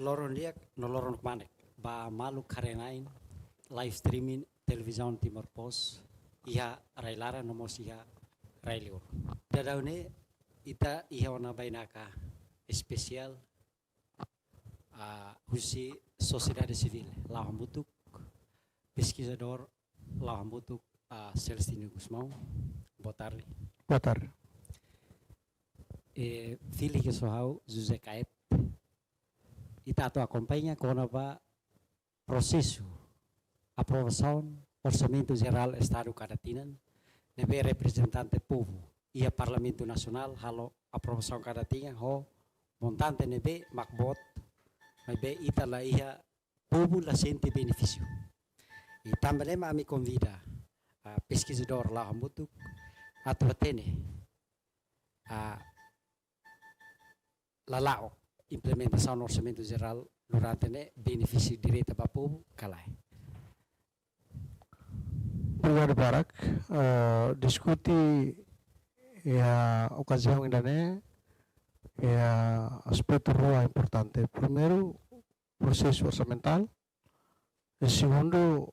loron dia noloron manek ba malu karenain live streaming televisão Timor Pos iha railara nomos iha railio. Dadaune ita iha wana bainaka especial husi sociedade civil lahambutuk pesquisador lahambutuk Celestino Gusmão. Boa tarde. Boa tarde. Filho que sou José Caep. Ita tu acompanha com o processo aprovação orçamento geral Estado Caratina, nebe representante povo e a Parlamento Nacional halo aprovação Caratina ho montante nebe makbot nebe ita la ia povo la sente benefício. E também me convida a pesquisador lá hambutuk atau tene lalao implementação do orçamento geral durante ne benefício direto para o povo calai. Obrigado, Barak. Discuti a ocasião ainda né aspecto rua importante. Primeiro, processo orçamental. E segundo,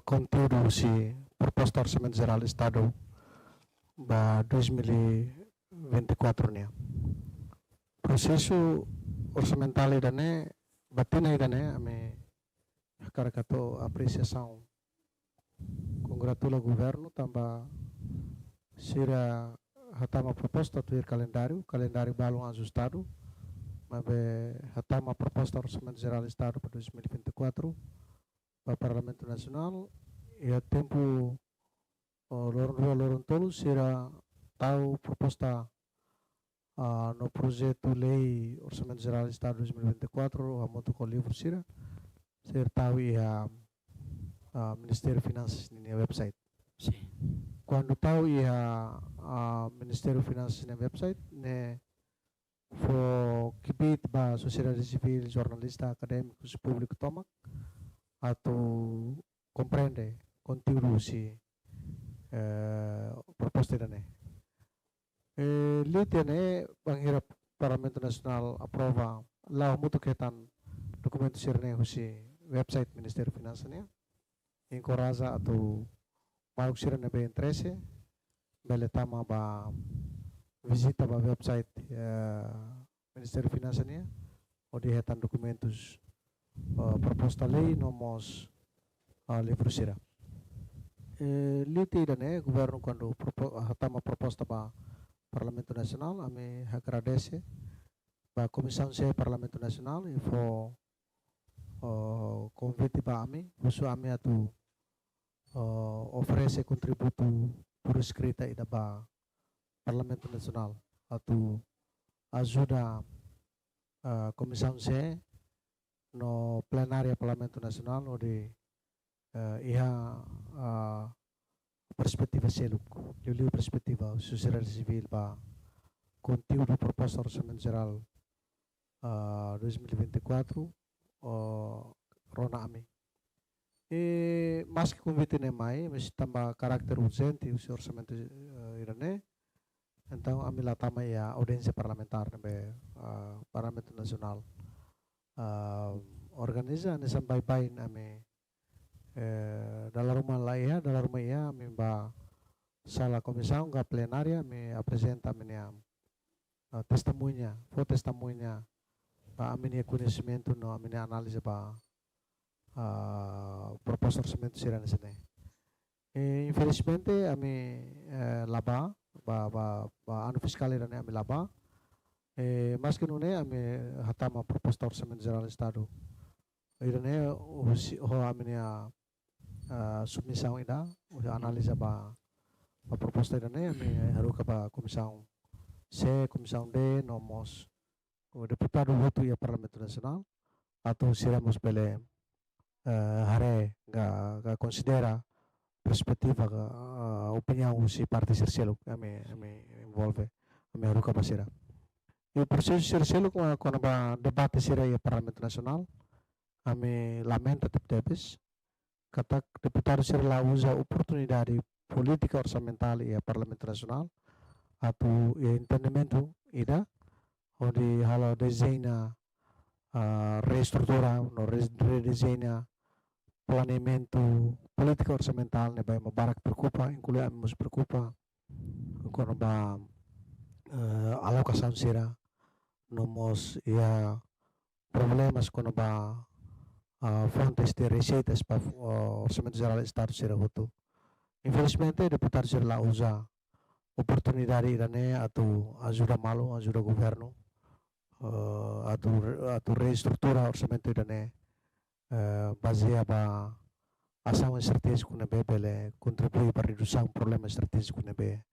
conteúdo se proposta orçamento geral do Estado para 2024 né. Processo orçamental ainda né batina ainda né ame karakato apreciação congratula governo tamba sira hatama proposta tuir calendário balão ajustado mas hatama proposta orçamento geral do Estado para 2024 para Parlamento Nacional e a tempo lorong tolu sira tahu proposta no projeto lei orçamento geral do Estado 2024 a moto com livro sira ser tahu ia Ministério Finanças na website. Sim. Quando tahu ia Ministério Finanças na website ne for kibit ba sociedade civil jornalista acadêmicos público tomak atau compreende conteúdo si proposta dane. Lite ne banghirap Parlamento Nasional aprova lah mutu ketan dokumento sirne husi website Ministério Finanças ne encoraja atau mau sirne be interesse bele tama ba visita ba website Ministério Finanças ne odi hetan documentos proposta lei nomos livro sira. Lite dane governo quando hatama proposta ba Parlamento Nasional, kami agradece ba Comissão C Parlamento Nasional e for convite ba kami, uso kami atu oferece contributo por escrita ida ba Parlamento Nasional atu ajuda Comissão C no plenária Parlamento Nasional onde iha perspectiva seluk, liu perspectiva sociedade civil ba conteúdo proposta orçamento geral 2024 rona ami. E mas que convite ne mai, mas tambah karakter urgente o orçamento irane. Então ami la tama ya audiência parlamentar ne Parlamento Nasional organiza ne sampai bain ami dalam rumah ia mimba sala comissão ga plenária me apresenta minha testemunha para minha conhecimento no minha análise para proposta orçamento sirane sene. Infelizmente ami laba ano fiscal irane ami laba mas que nune ami hatama proposta orçamento geral do Estado irane ho aminia submissão ida analisa ba proposta irane ami haruka ba comissão C, comissão D, nomos o deputado voto ia Parlamento Nasional atau siramos pele hare ga considera perspectiva opinião si parti sirseluk ami envolve ami haruka basira. E o processo sirseluk quando ba debate sira ia Parlamento Nasional ami lamenta tepes kata deputado sirla usa oportunidade política orçamental e Parlamento Nacional atau entendimento ida onde halo desenha reestrutura, no rediseña planeamento política orçamental, né, vai mabarak preocupa, inclui nos preocupa quando ba alocação será nomos problemas quando ba fontes de receitas para orçamento geral do estado será outro. Infelizmente, deputado será usa oportunidade irane atau ajuda malu, ajuda governo atau reestrutura orçamento irane baseia ba ação estratégico na bebele contribui para redução problema estratégico na be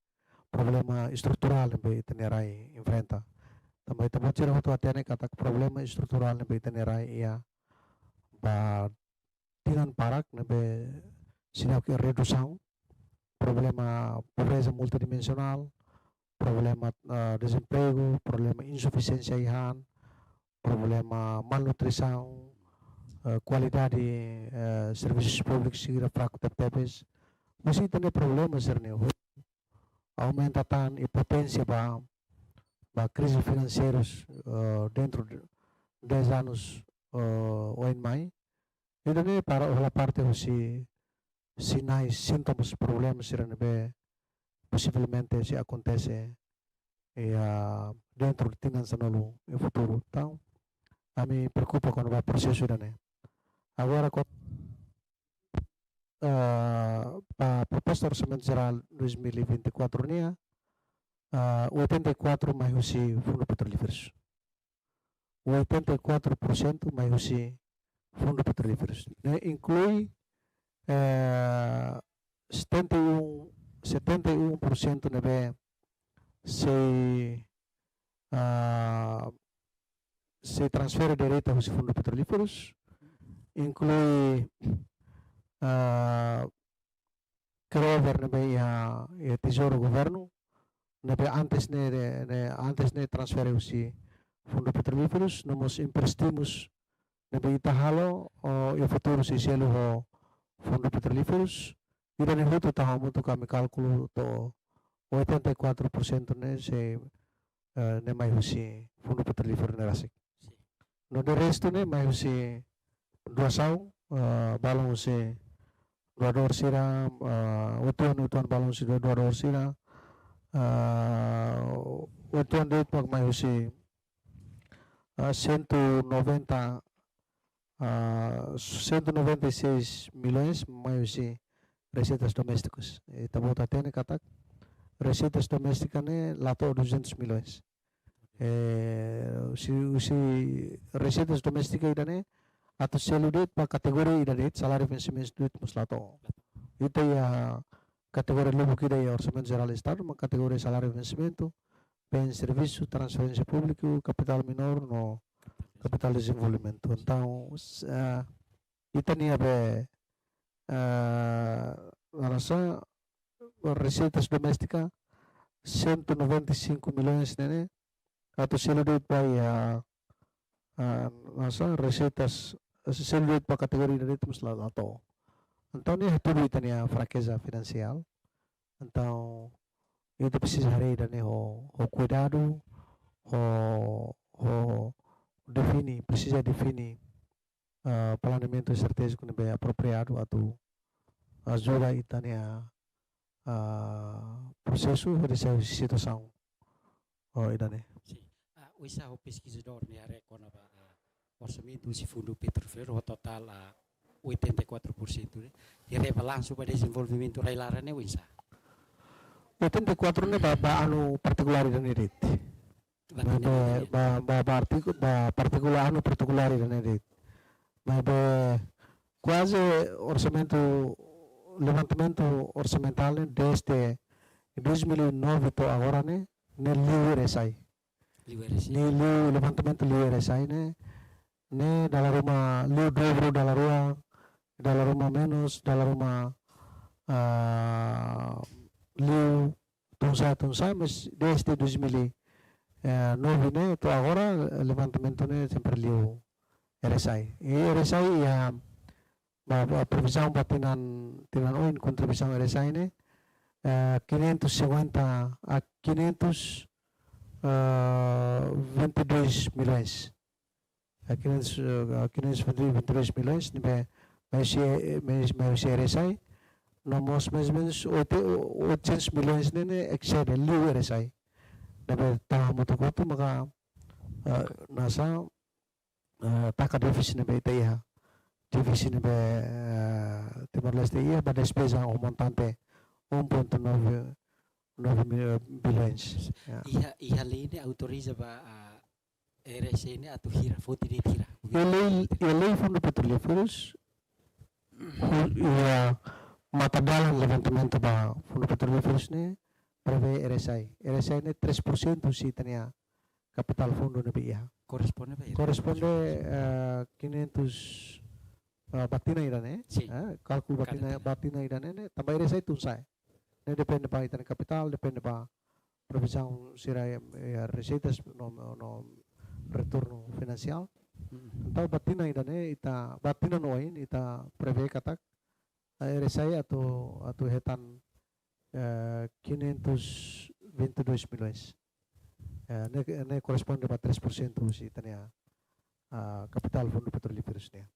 problema estrutural na be tenerai enfrenta também também tira outro até kata problema estrutural na be tenerai ia ba tinan parak na be sinau que redução problema pobreza multidimensional problema desemprego problema insuficiência ihan problema malnutrição qualidade serviços públicos segera fraco tepes masih tem problemas serne aumenta tan e potência ba crise financeiros dentro de 10 anos ou em mais e também para a parte se sinais sintomas problemas serne be possivelmente se acontece dentro de finança no futuro então a me preocupa quando vai processo né. Agora, a proposta do Orçamento Geral 2024 nia 84 mais o fundo petrolíferos. 84% mais o fundo petrolíferos. Inclui 71% nebe se transfere direito aos fundos petrolíferos. Inclui Crover nebe tesouro governo nebe antes ne transfere os fundos petrolíferos nós emprestimos nebe itahalo e futuro se selo ho fundos petrolíferos ira ne huto taho muito kami cálculo to 84% ne se ne mai husi fundo petrolífero ne rasik no de resto ne mai husi doação balão se doador sira utuan balão se doador sira utuan det mag mai husi 196 milhões mai husi receitas domésticas tabota tene katak receitas domésticas ne lato 200 milhões se receitas domésticas idane atau selu duit pa kategori idane salário vencimento duit muslato itu ya kategori lubu kida ya orçamento geral do estado uma kategori salário vencimento bem serviço transferência público capital menor no capital desenvolvimento então itania be nasa receitas domésticas 195 milhões nene atau selu duit pa ya nasa receitas selu duit pa kategori dari itu muslato então ni tudo itania fraqueza financeira então itu precisa hari dane ho cuidado ho defini precisa defini planeamento estratégico bem apropriado atau ajuda itania processo de situação idane o isa o pesquisador ne recona ba orçamento se fundo petrolífero o total 84% né e rebalanço para desenvolvimento railara ne o isa 84 ne ba particolari dan edit ba particolari dan edit ba quase levantamento orçamental desde 2009 to agora ne LRSI levantamento LRSI ne dalam rumah dobro dalam rumah menos dalam rumah tunsa mas desde 2009 ne to agora levantamento ne sempre liu RSI RSI ya previsão para tinan oin contribuição RSI ne 550 a 522 milhões 522 milhões, mas RSI, nomos mais ou menos 800 milhões nene excede liu RSI. Nebe tahu mutu maka nasa taka defisit nebe itaiha. Defisit nebe Timor-Leste ia ba despesa o montante 1,9 bilhões. Iha lei ini autoriza ba RSI ini atau hira, foto di hira. Lei fundo petrolíferos mata dalam levantamento ba fundo petrolíferos ne prevê RSI. RSI ne 3% si tania capital fundo ne BIA. Corresponde ba? Corresponde 500 batina irane. Si. Kalkul batina irane ne tambah RSI tunsai. Ne depende pa itane capital, depende pa previsão sirai receitas no retorno finansial. Então batina irane ita batina noin ita prevê katak RSI atau hetan 522 milhões. Ne corresponde a 3% si tania capital fundo petrolíferos ne.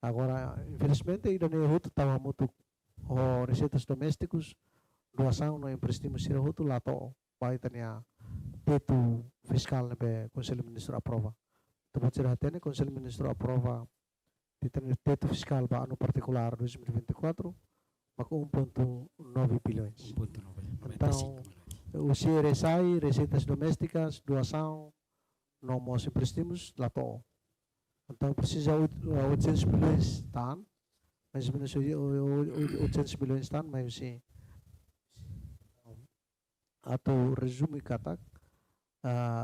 Agora, infelizmente, ainda nem hutu tawa mutu o receitas domésticos doação no empréstimos sira hutu lato pai tania teto fiscal nebe Conselho Ministro aprova. Tempat sira hatene Conselho Ministro aprova teto fiscal ba ano particular 2024 maka 1,9 bilhões. 1,9. Então, usi RSI, receitas domésticas, doação, nomos empréstimos, lato. Então, precisa 800 milhões tan, mais ou menos 800 milhões tan, mas usi atau resume katak,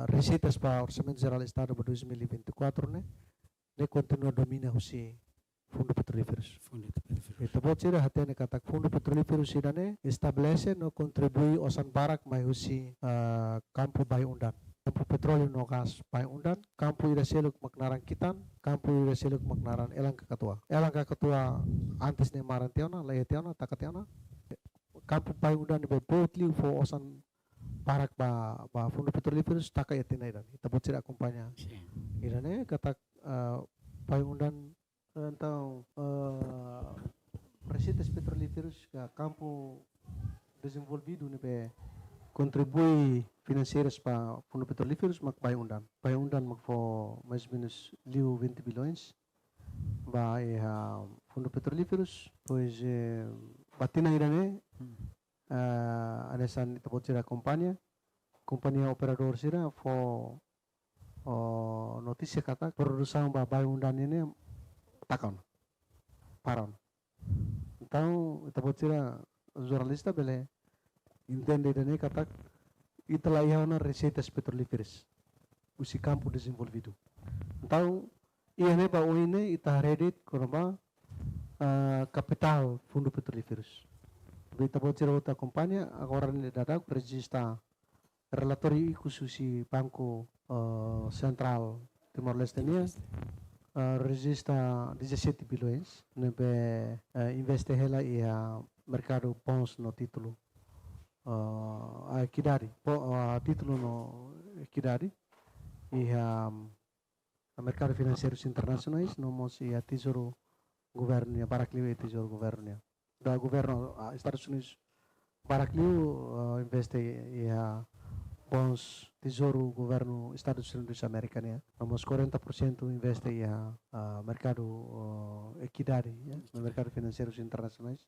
receitas para Orçamento Geral do Estado para 2024 ne continua domina usi fundo petrolíferos. Itu buat sih hati ne katak fundo petrolíferos sih ne establece no contribui osan barak mai usi kampu bai undan. Kampu petroleo no gas bai undan, kampu ira seluk maknaran kitan, kampu ira seluk maknaran elang ketua. Elang ketua antes ne maran tiona, laya tiona, takat tiona. Kampu bai undan be botli fo osan barak ba fundo petrolíferos takai yatina iran. Itu buat sih akumpanya. Irane katak bai undan então receitas petrolíferos que campo desenvolvido ne contribui financeiras para fundo petrolíferos mak bai undan mak for mais ou menos 20 bilhões vai fundo petrolíferos pois batina irane anesan tabot sira companhia operador sira for notícia kata produção ba bai undan ini takon paron então tabot sira jornalista bele entende dane katak itulah iana receitas petrolíferas usi campo desenvolvido então iane ba oine ita redit korba capital fundo petrolíferos bita bot sira outra companhia agora ne dadak registra relatório khususi banco central Timor-Leste registra 17 bilhões nebe investe hela ia mercado bons no título equidade título no equidade ia mercado financeiros internacionais nomos ia tesouro governo Baracliu e tesouro governo da governo Estados Unidos Baracliu investe ia bons tesouro governo Estados Unidos Amerika ne nomos 40% investe ia mercado equidade mercado financeiros internacionais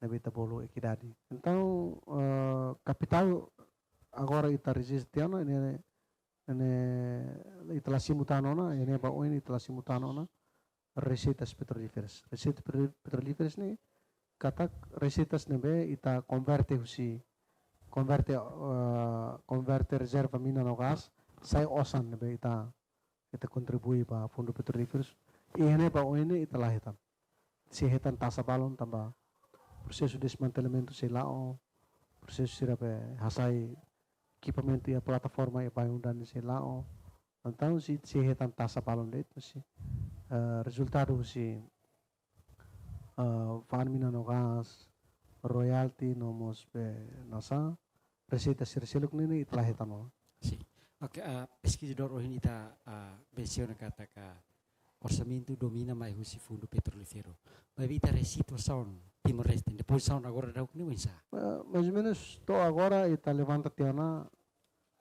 na beta bolo equidade então capital agora ita registrana ne ita simultanona ne ba oin ita simultanona receitas petrolíferas ne katak receitas nebe ita converte reserva mina no gas sai osan nebe ita contribui pa fundo petrolíferos ne ba oin ita lahitan si hetan tasa balon tambah processo de desmantelamento sei lá processo sirape hasai equipamento e a plataforma e pai undan sei lá então se hetan tasa balon det mesti resultado si farmina no gas royalty nomos nasa receita sirseluk nini itlah hetan Si. Oke, pesquisador ini ta menciona kata orçamento domina mais o fundo petrolífero. Mas vita a situação Timor-Leste, depois são agora da Ucrânia, Mais ou menos, to agora ita levanta tiana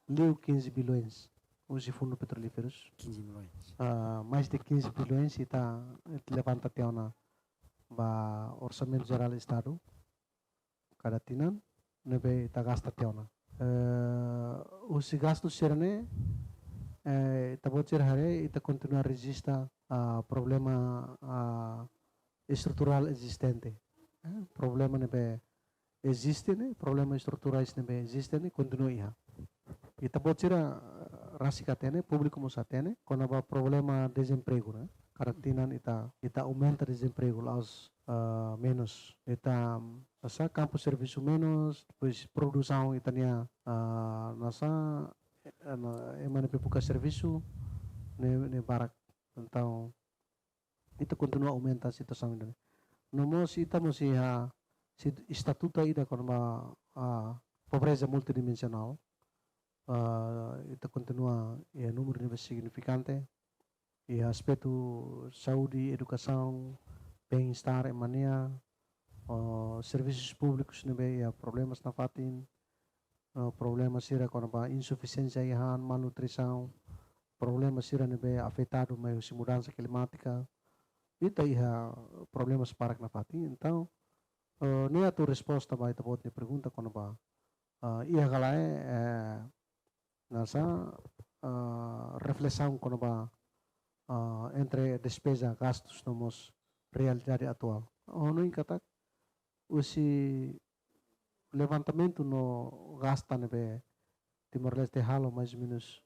liu 15 bilhões os fundo petrolíferos. 15 milhões. Mais de 15 bilhões ita levanta tiana ba orçamento geral do Estado. Cada tinan, nebe ita gasta tiana. Os gastos serane ita bocor hare ita continua resista problema estrutural existente. Problema nebe existe ne, problema estruturais nebe existe ne, continua iha. Ita bocor rasikatene, público musatene, quando há problema desemprego, né? Karantinan ita aumenta desemprego aos menos. Ita asa campo serviço menos, depois produção itania nasa emane pepuka serviço ne barak. Então ita continua aumenta a situação ini. Nomos ita mosi estatuta ida quando pobreza multidimensional. Ita continua número nível significante e aspecto saúde, educação, bem-estar em mania, serviços públicos nível problemas na fatin, problemas sira quando insuficiência e malnutrição, problemas sira nível afetado mais mudança climática, ita iha problemas para na fatin. Então, nem a tua resposta vai te botar pergunta quando ia galai nasa reflexão quando entre despesa gastos nomos realidade atual. Ono inkatak usi levantamento no gasta nebe Timor-Leste halo mais ou menos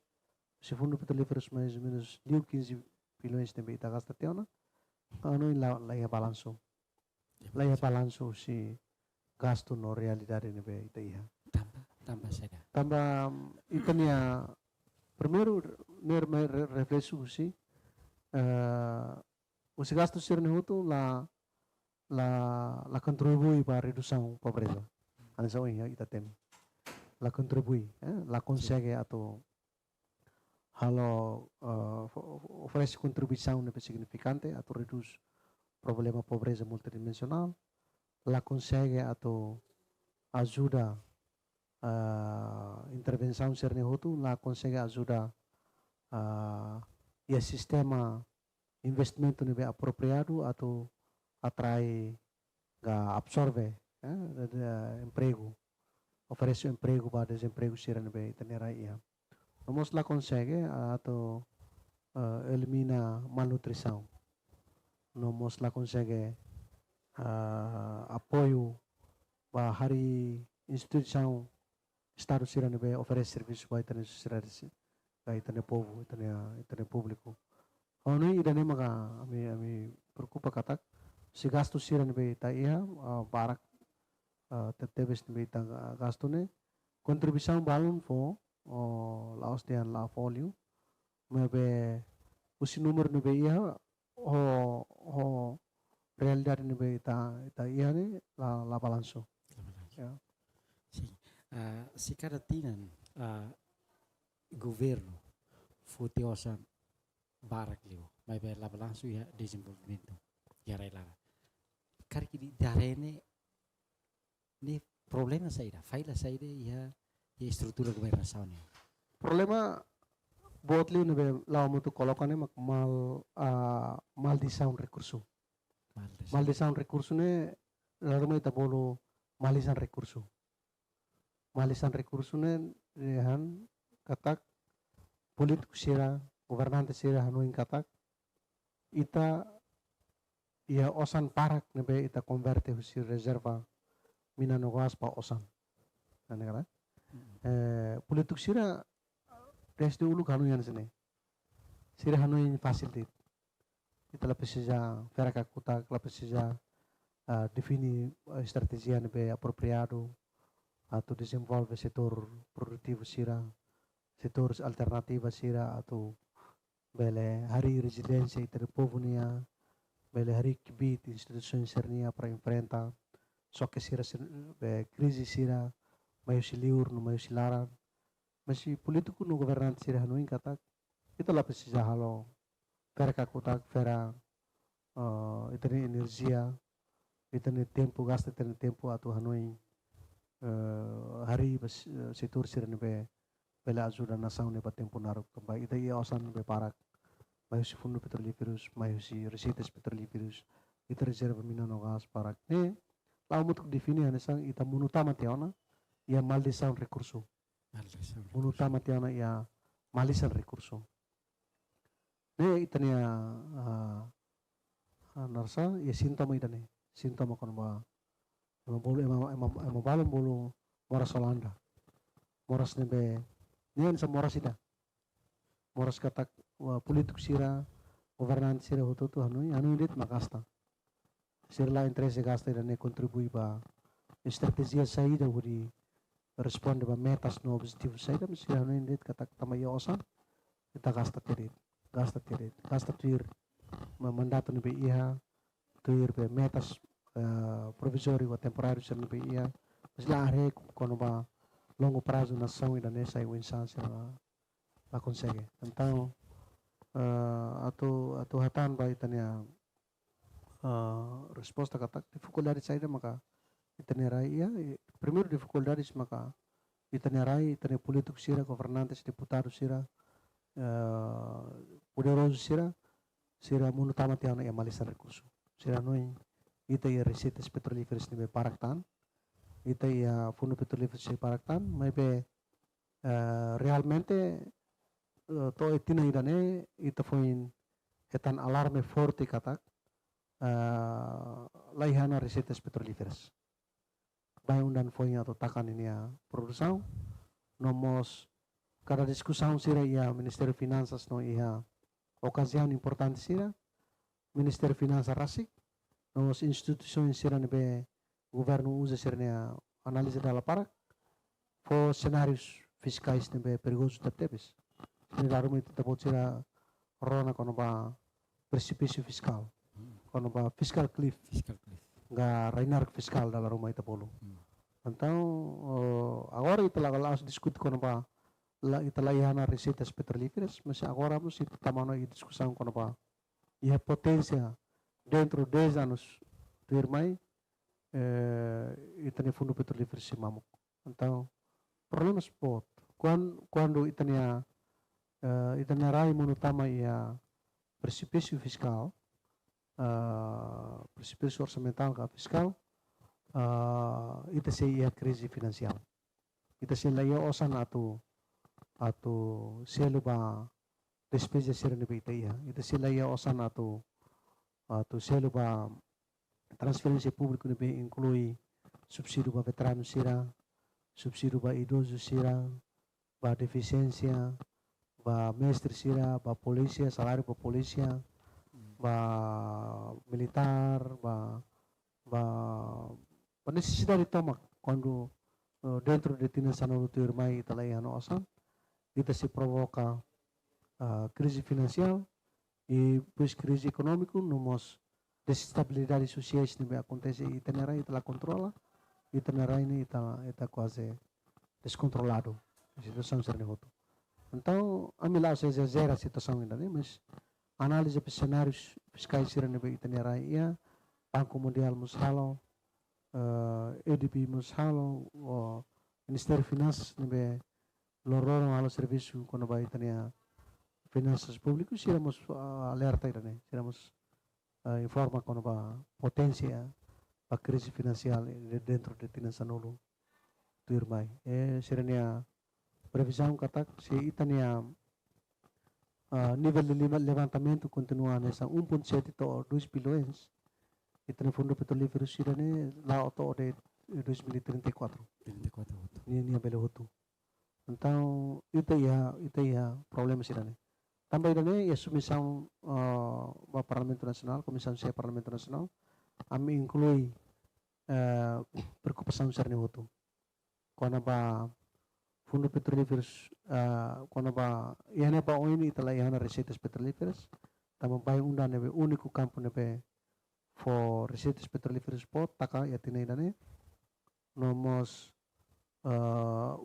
se fundo petrolíferos mais ou menos 15 bilhões nebe ita gasta tiona. Ono ia balanço. Ia balanço si gasto no realidade nebe ita iha. Tambah saja. Tambah itania primeiro reflexo si os gastos ser nehutu la contribui para redução pobreza. Ansa oi ita tem. La contribui, la consegue atau halo oferece contribuição nebe significante atau reduz problema pobreza multidimensional. La consegue atau ajuda intervenção ser nehutu la consegue ajuda e sistema investimento nível apropriado atau atrai absorve emprego oferece emprego para desemprego ser nível tenera ia vamos la consegue atau elimina malnutrição vamos la consegue apoio para hari instituição Estado sira nebe oferece serviço para itane sociedade, para itane povo, itane público. Ono ida ne maka ami preocupa katak si gasto sira nebe ita ia barak tetebes nebe ita gasto ne contribuição balun fo laos tian la folio mebe usi número nebe ia realidade nebe ita ia ne la balanço. Yeah. Sim. Se cada tinan governo futiosa barak liu, mas bem lá balanço e desenvolvimento já rela. Cara que darene ne problema saída, faila saída e a estrutura governação ne. Problema buat liu nebe lao mutu kolokan ne mal desaun recurso. Mal desaun recurso ne lalu ita bolo malisan recurso. Malisan recurso ne han katak politik sira governante sira hanuin katak ita ia osan parak nebe ita converte husi reserva mina nogas pa osan ane kala politik sira desde ulu hanuin sini sira hanuin facilitate ita lapis seja feraka kutak lapis seja defini estratégia nebe apropriado atau desenvolve setor produktif sira, setor alternatif sira atau bele hari residência itare povo nia, bele hari kibit instituição sernia para enfrentar só que sira be crise sira, maio siliur no maio silaran, mas si politiku no governante sira hanuin katak, itu lah precisa halo vera kakutak vera itani energia itani tempo gasta itani tempo atau hanoi hari bas situr sirene be bela ajuda nasaw ne tempo narok ba ita ia osan be parak mayu si fundo petrolíferos mayu si receitas petrolíferos ita reserva minano gas parak ne lau mutuk defini hanesang ita munutama tiona ia maldição recurso munutama tiona ia malisan recurso ne itania narsa ia sintoma itane sintoma kono ba ema bolu ema balon bolu moras Holanda moras nebe nian sa moras ida moras katak politik sira governante sira hoto tu hanui dit makasta sirla interesse gasta idane contribui ba estrategia saída huri responde ba metas no objetivo saída sira hanui dit katak tamaya osan kita gasta tirir mandato nebe iha tuir be metas provisório ou temporário sir nebe iha mas lá are kono ba longo prazo nação idane sai winsan sira la consegue então atau hatan ba itania resposta katak dificuldades saída maka itania rai ia primeiro dificuldades maka itania rai itania politik sira governantes deputados sira poderoso sira munutama tiana ia malisan recurso sira noi ita ia receitas petrolíferas nebe paraktan ita ia fundo petrolíferos se paraktan maybe realmente to itina idane ita foin etan alarme forte katak laihana receitas petrolíferas bai undan foin atau takan ini ya produção nomos cada discussão sira ia Ministério Finanças no ia ocasião importante sira Ministério Finanças rasik nos instituições sira nebe governo usa sira ne análise dela parak for cenários fiscais nebe perigosos tepes ini darum itu dapat sira rona kono ba precipício fiscal kono ba fiscal cliff ga rainar fiscal dalam rumah itu polo então agora itu laga discutir kono ba ita laihana receitas petrolíferas mas agora vamos itu tamano e discussão kono ba ia potência dentro 10 anos do irmai itani fundo petrolíferos se mamuk então problemas pot quando itania rai menutama ia precipício fiscal precipício orçamental ka fiscal ita se ia crise finansial ita se laia osan atau selo ba despesa sira nebe ita ia ita se laia osan atau selo ba transferência pública nebe inclui subsídio ba veterano sira subsídio ba idoso sira ba deficiência ba mestre sira ba polícia salário ba polícia ba militar ba necessidade tomak quando dentro de tina sanolo tu irmai italai ano osan ita se provoca crise finansial e pois crise econômico nomos desestabilidade sociais nebe acontece itanerai itala controla itanerai ini ita quase descontrolado situação serne hoto então amila se zera situação ainda né mas análise de cenários fiscais sira nebe itanerai ia Banco Mundial mushalo EDB mushalo Ministério Finanças nebe lororo halo serviço quando vai itania finanças públicas siramos alerta irane siramos informa quando va potência a crise finansial dentro de tina sanolo tu irmai sirania previsão katak se itania nível de levantamento continua nessa 1.7 to 2 bilhões itania fundo petrolífero sirane lá auto de 2034 ini belo hotu então itu ya problema sirane também irane ya submissão ba Parlamento Nasional Komissão saya Parlamento Nasional ami inclui preocupação sirane hotu quando ba fundo petrolíferos quando ba ihana ba ini itala ihana receitas petrolíferas também bai undan nebe único campo nebe for receitas petrolíferos pot taka ya tinai dane nomos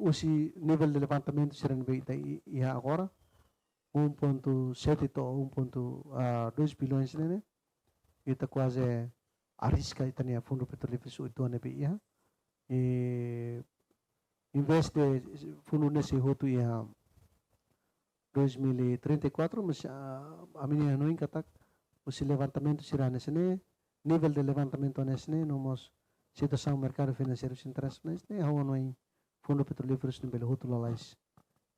usi nível de levantamento será nebe ita ia agora 1.7 to 1.2 bilhões né ita quase arrisca itania fundo petrolífero itu ane ia e investe fundo nesse roto ia 2034 mas a minha não encatak o levantamento será nesse nível de levantamento nesse nomos situação mercado financeiro internacional né how não fundo petrolífero nível roto lalais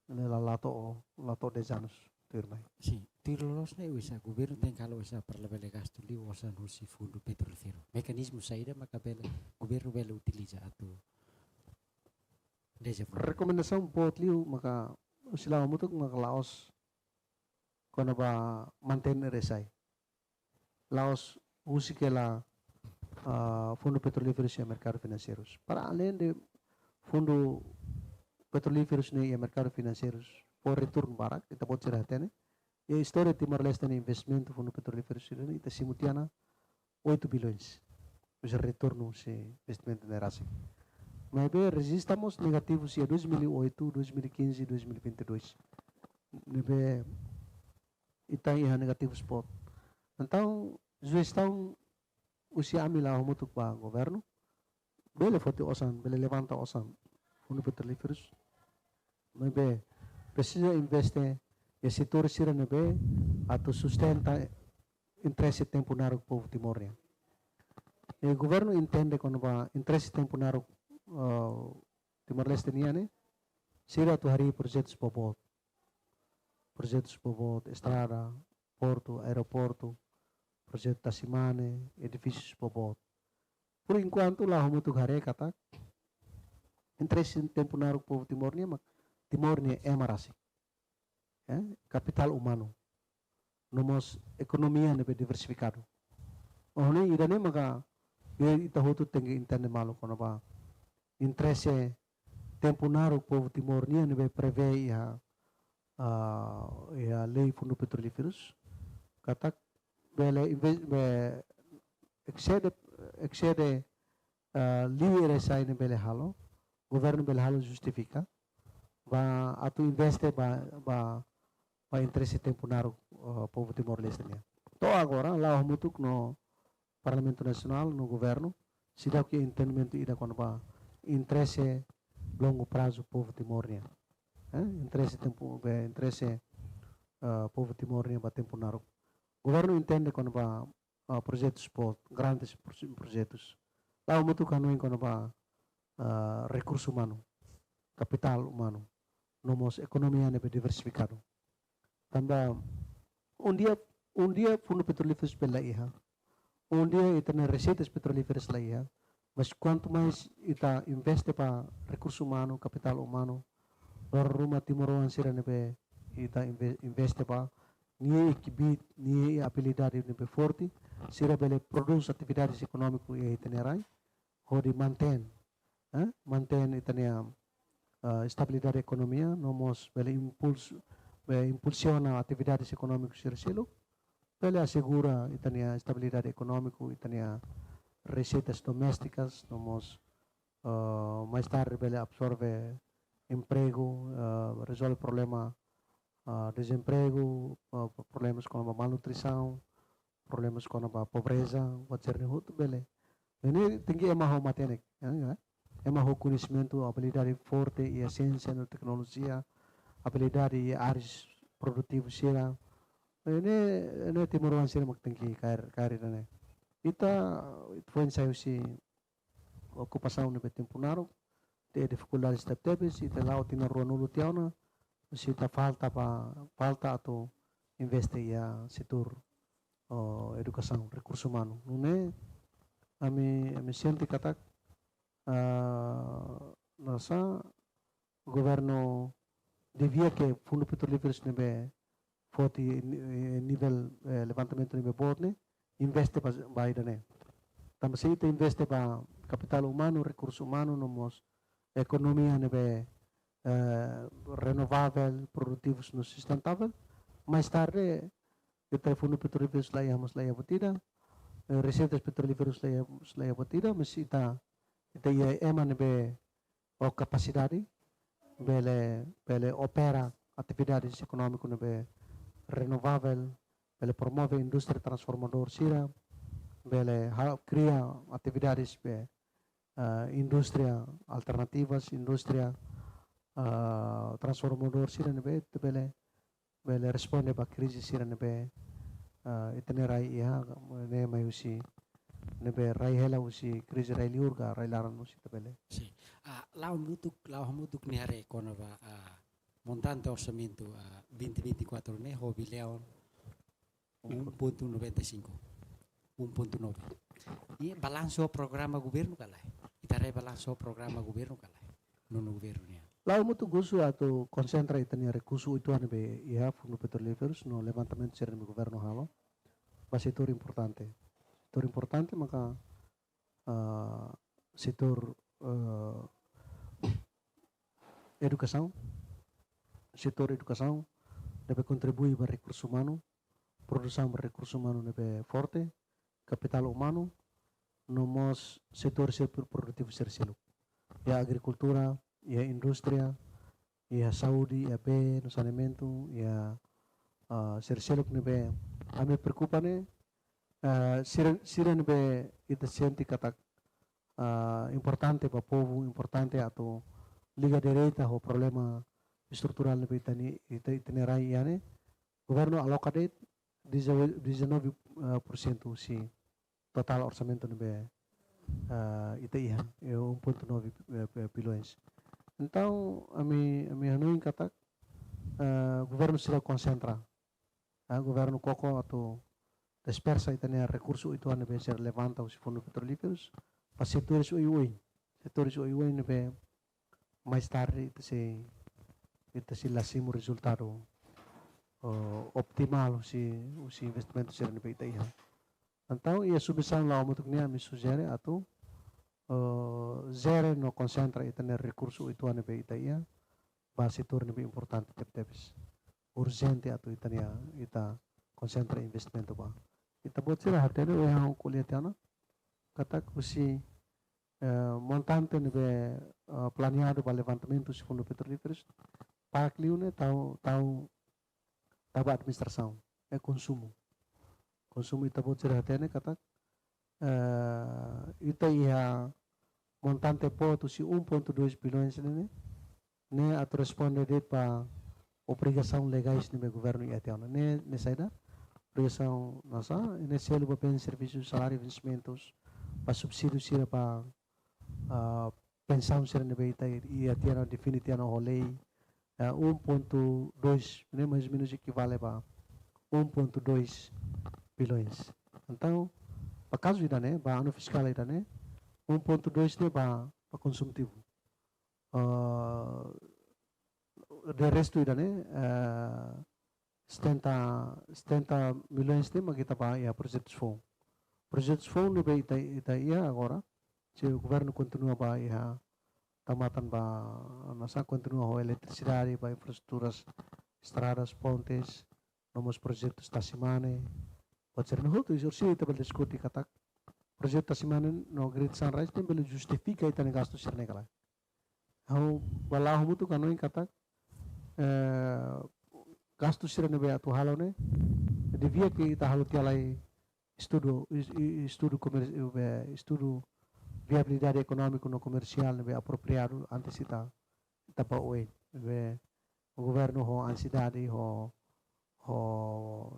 lato 10 anos turmai. Sim, tirolos na usa governo tem kalau usa para level gasto li usa no si fundo petrolífero. Mecanismo saída macabela governo bela utiliza atau desa fundo. Rekomendação pot liu maka sila mutuk maka Laos kono ba manter resai. Laos usi que la fundo petrolífero e mercado financeiros. Para além de fundo petrolíferos e mercado financeiros por retorno barak kita pode ser até né e a história de Timor-Leste no investimento fundo petrolíferos ini kita simultiana 8 bilhões o retorno se investimento na rasa mas bem resistamos negativos em 2008 2015 2022 bem ita ia negativos spot então gestão usia amila mutuk ba governo bele foto osan bele levanta osan fundo petrolíferos maybe precisa investir e setor sira nebe atau sustenta interesse temporário do povo timoriano. O governo entende quando ba interesse temporário Timor-Leste niane sira tu hari projetos bobot estrada, porto, aeroporto, projeto Tasimane, edifícios bobot. Por enquanto lá humutu hare katak interesse temporário do povo timoriano Timor-Leste é marasi. Capital humano. Nomos economia nebe diversificado. Ohne idane maka ita hotu tengi intende malu kono ba interesse temporário povo Timor-Leste nebe prevê ia lei fundo petrolíferos. Katak bele excede livre sai nebe halo. Governo bele halo justifica. Ba atu investe ba interesse temporário povo Timor-Leste niya. To agora lá mutuk no Parlamento Nacional no governo sida que entendimento ida quando ba interesse longo prazo povo Timor niya. Interesse povo Timor niya ba temporário. Governo entende quando ba projetos grandes projetos. Lá mutuk kanuin quando ba recurso humano, capital humano. Nomos economia nebe diversificado. Tamba un dia fundo petrolíferos pela iha. Dia ita na receitas petrolíferas la iha. Mas quanto mais ita investe pa recurso humano, capital humano, rumah Timor-Leste sira nebe ita investe pa ni ekibit ni habilidade nebe forte sira bele produz atividades econômico e itinerai hodi mantém itania estabilidade da economia, nós impulsiona atividades econômicas no silo, ele assegura itania estabilidade econômica, itania receitas domésticas, nós mais tarde ele absorve emprego, resolve problema desemprego, problemas com a malnutrição, problemas com a pobreza, pode ser muito bele. Ini tinggi emang matenek, emang conhecimento, habilidade forte e a ciência na tecnologia, habilidade e áreas produtivas sira. Ini Timor-Leste sira magtinggi karir na. Ita foi ensaio si ocupação no temporário, de dificuldades tepes, ita lá o tinarua nulo tiauna, se ita falta atau investe ya setor educação, recurso humano. Nune ami senti katak nasa governo devia que fundo petrolíferos nebe forte nível levantamento nebe botne investe pa baidane. Tama se ita investe pa capital humano, recurso humano, nomos economia nebe renovável, produtivos no sustentável. Mais tarde, ita fundo petrolíferos lá íamos lá botida, receitas petrolíferos lá botida, mas ita ia ema nebe capacidade bele opera atividades econômicas nebe renovável, bele promove indústria transformador sira, bele cria atividades be indústria alternativas, indústria transformador sira nebe bele responde ba crise sira nebe itene rai iha ne mai usi nebe rai hela usi crise rai liurga rai laran usi bele. Sì. Lawan mutuk ni hari kono ba montante orçamento 2024 ne ho bilhão 1,95. 1,9. E balanço programa governo kalai. Itare balanço programa governo kalai. Nono governo niya. Lau mutu gusu atau konsentra itani recurso itu ane be iha fundo petroleros no levantamento sira no governo halo. Ba setor importante. Setor importante maka setor educação, setor educação deve contribuir para recurso humano, produção para recurso humano deve forte, capital humano, nomos setor produtivo sersilu, ya agricultura, ya indústria, ya saúde, ya be, no saneamento, ya sersilu nebe, a me preocupa ne, sira nebe ita senti katak importante para povo, importante atau liga direita o problema estrutural nebe itinerai iane, governo alocate 19% si total orçamento nebe ITI 1,9 bilhões. Então, a mi hanuin katak governo sila concentra, governo koko atau dispersa itania recurso itu ane be ser levanta os fundos petrolíferos para setores oi nebe mais tarde itu se lasimo resultado optimal si investimento ser nebe ITI. Então, ia submissão lá muito que me sugere atau zero no concentra itania recurso itu ane be ITI ba setor nebe importante tepes urgente atau itania ita concentra investimento ba. Kita buat sila hatene yang kuliah tiana kata usi montante nebe planeado para levantamento de fundo petrolíferos para cliune tau administração consumo ita buat sila hatene kata ita ia montante po tu si 1,2 bilhões ne atau responde de pa obrigação legais nebe governo ia tiana ne saida obrigação nossa ne selo para pen serviços salário vencimentos para subsídio sira para pensão sira nebe ita ia tiana definitiana o lei 1,2 ne mais ou menos equivale para 1,2 bilhões. Então, para caso ida né, para ano fiscal ida né, 1,2 né para consumtivo. De resto ida né, 70 milhões né, kita para ya projetos FON. Projetos FON ne ita ia agora, se o governo continua para ia tamatan para nasa continua ho eletricidade para infraestruturas, estradas, pontes, nomos projetos Tasimane. Pode ser no outro, isso sim, também discutir katak. Projeto Tasimane no Great Sunrise também justifica ita ne gasto sir negala. Hau balahu mutu kanoin katak gasto sir ne be atu halo ne. Devia que ita halo tialai estudo viabilidade econômica no comercial ne be apropriado antes ita pa oi be o governo ho ansiedade ho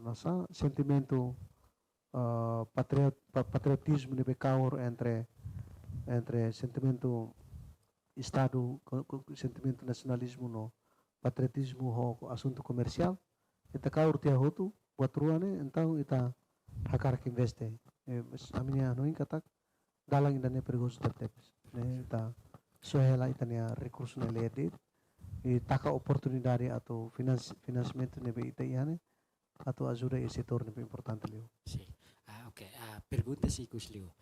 nossa sentimento patriotismo de caur entre sentimento estado sentimento nacionalismo no patriotismo ho assunto comercial ita caur tia hotu buat ruane então ita hakar que investe a minha no inkatak dalang indane perigoso tetepes ne ita sohela itania recurso na lede e taka oportunidade atau financiamento nebe ita iane atau ajuda e setor nebe importante liu. Sì. Ok. Pergunta si Kuslio.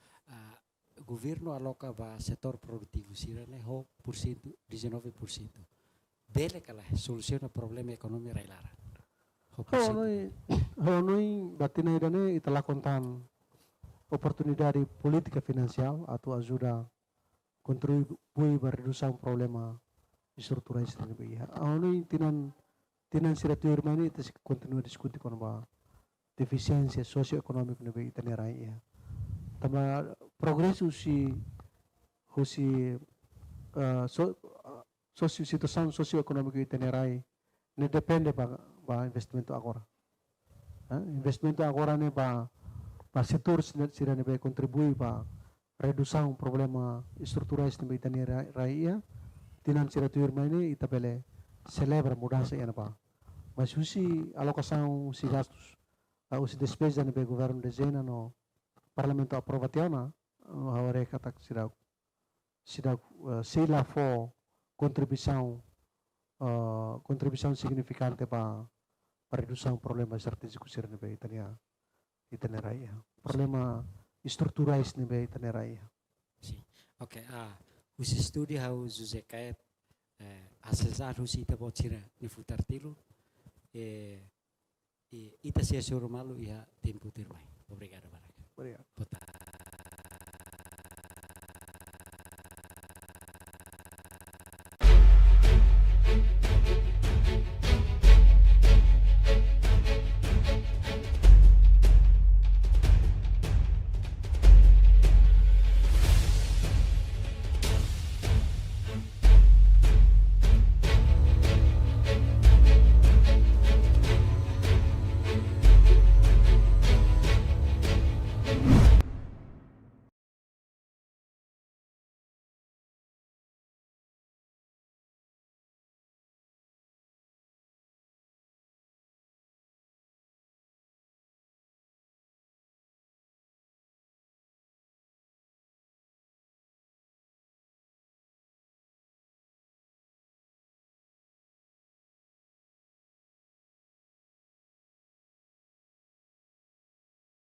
Governo aloca ba setor produtivo sira ne ho porcento 19%. Bele kala solusiona problema ekonomi railara. Honoi batina idane itala kontan oportunidade política finansial atau ajuda contribui para redução problema estruturais nebe ia. Honoi tinan tinan sira tuir mani ita continua diskuti kono ba deficiência socioeconômica no itania raia. Tama progresso husi situação socioeconômica itania raia ne depende ba investimento agora. Investimento agora ne ba setor sira ne contribui ba redução problema estruturais ne itania raia. Tinan sira tuir mani ita bele celebra mudança yana ba. Mas usi alocação usi gastos, usi despesa no governo dezena no parlamento aprovationa, haware kata sida sila for contribuição significante para redução problema estratégico sir no itania raia. Problema estruturais no itania raia. Sim. Ok. Usi studi how José Caep asesar usi ita botira ni futar tilu. Ita sia suruh malu ia tempo tirmai. Obrigado, Baraka. Obrigado. Boa tarde.